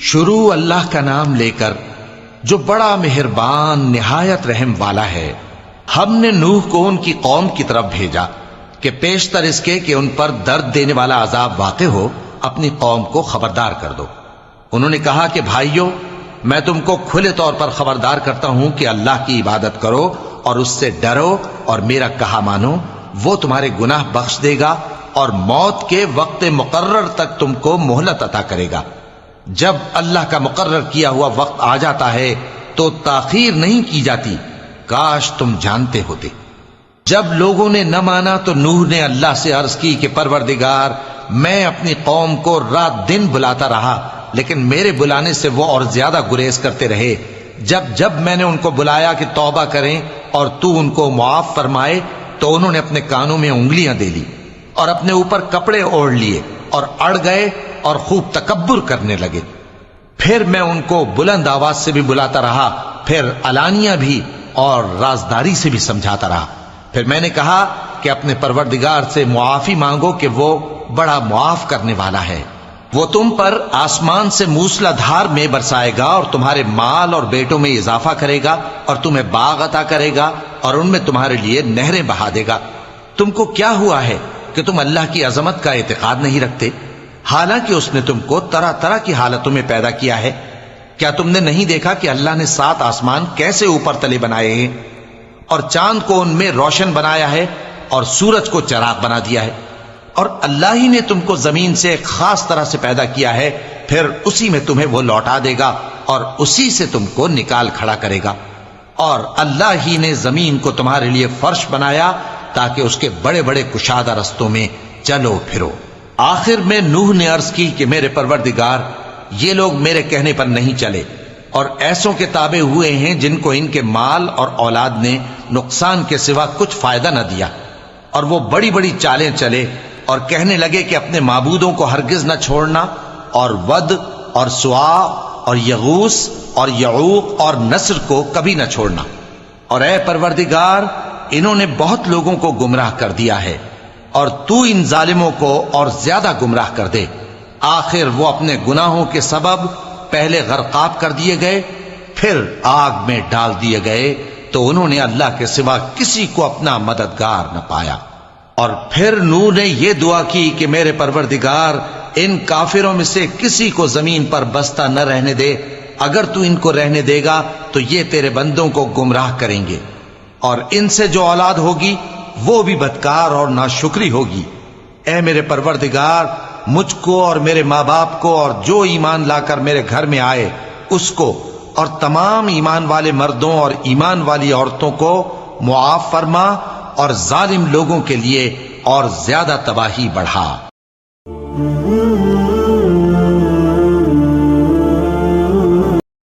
شروع اللہ کا نام لے کر جو بڑا مہربان نہایت رحم والا ہے۔ ہم نے نوح کو ان کی قوم کی طرف بھیجا کہ پیشتر اس کے کہ ان پر درد دینے والا عذاب واقع ہو اپنی قوم کو خبردار کر دو۔ انہوں نے کہا کہ بھائیو، میں تم کو کھلے طور پر خبردار کرتا ہوں کہ اللہ کی عبادت کرو اور اس سے ڈرو اور میرا کہا مانو، وہ تمہارے گناہ بخش دے گا اور موت کے وقت مقرر تک تم کو مہلت عطا کرے گا۔ جب اللہ کا مقرر کیا ہوا وقت آ جاتا ہے تو تاخیر نہیں کی جاتی، کاش تم جانتے ہوتے۔ جب لوگوں نے نہ مانا تو نوح نے اللہ سے عرض کی کہ پروردگار، میں اپنی قوم کو رات دن بلاتا رہا لیکن میرے بلانے سے وہ اور زیادہ گریز کرتے رہے۔ جب میں نے ان کو بلایا کہ توبہ کریں اور تو ان کو معاف فرمائے تو انہوں نے اپنے کانوں میں انگلیاں دے لی اور اپنے اوپر کپڑے اوڑھ لیے اور اڑ گئے اور خوب تکبر کرنے لگے۔ پھر میں ان کو بلند آواز سے بھی بلاتا رہا، پھر علانیہ بھی اور رازداری سے بھی سمجھاتا رہا۔ پھر میں نے کہا کہ اپنے پروردگار سے معافی مانگو کہ وہ بڑا معاف کرنے والا ہے۔ وہ تم پر آسمان سے موسلا دھار میں برسائے گا اور تمہارے مال اور بیٹوں میں اضافہ کرے گا اور تمہیں باغ عطا کرے گا اور ان میں تمہارے لیے نہریں بہا دے گا۔ تم کو کیا ہوا ہے کہ تم اللہ کی عظمت کا اعتقاد نہیں رکھتے، حالانکہ اس نے تم کو طرح طرح کی حالتوں میں پیدا کیا ہے؟ کیا تم نے نہیں دیکھا کہ اللہ نے 7 آسمان کیسے اوپر تلے بنائے ہیں اور چاند کو ان میں روشن بنایا ہے اور سورج کو چراغ بنا دیا ہے؟ اور اللہ ہی نے تم کو زمین سے ایک خاص طرح سے پیدا کیا ہے، پھر اسی میں تمہیں وہ لوٹا دے گا اور اسی سے تم کو نکال کھڑا کرے گا۔ اور اللہ ہی نے زمین کو تمہارے لیے فرش بنایا تاکہ اس کے بڑے بڑے کشادہ رستوں میں چلو پھرو۔ آخر میں نوح نے عرض کی کہ میرے پروردگار، یہ لوگ میرے کہنے پر نہیں چلے اور ایسوں کے تابع ہوئے ہیں جن کو ان کے مال اور اولاد نے نقصان کے سوا کچھ فائدہ نہ دیا، اور وہ بڑی بڑی چالیں چلے اور کہنے لگے کہ اپنے معبودوں کو ہرگز نہ چھوڑنا، اور ود اور سوا اور یغوث اور یعوق اور نصر کو کبھی نہ چھوڑنا۔ اور اے پروردگار، انہوں نے بہت لوگوں کو گمراہ کر دیا ہے اور تو ان ظالموں کو اور زیادہ گمراہ کر دے۔ آخر وہ اپنے گناہوں کے سبب پہلے غرقاب کر دیے گئے، پھر آگ میں ڈال دیے گئے، تو انہوں نے اللہ کے سوا کسی کو اپنا مددگار نہ پایا۔ اور پھر نوح نے یہ دعا کی کہ میرے پروردگار، ان کافروں میں سے کسی کو زمین پر بستا نہ رہنے دے، اگر تو ان کو رہنے دے گا تو یہ تیرے بندوں کو گمراہ کریں گے، اور ان سے جو اولاد ہوگی وہ بھی بدکار اور ناشکری ہوگی۔ اے میرے پروردگار، مجھ کو اور میرے ماں باپ کو اور جو ایمان لا کر میرے گھر میں آئے اس کو اور تمام ایمان والے مردوں اور ایمان والی عورتوں کو معاف فرما، اور ظالم لوگوں کے لیے اور زیادہ تباہی بڑھا۔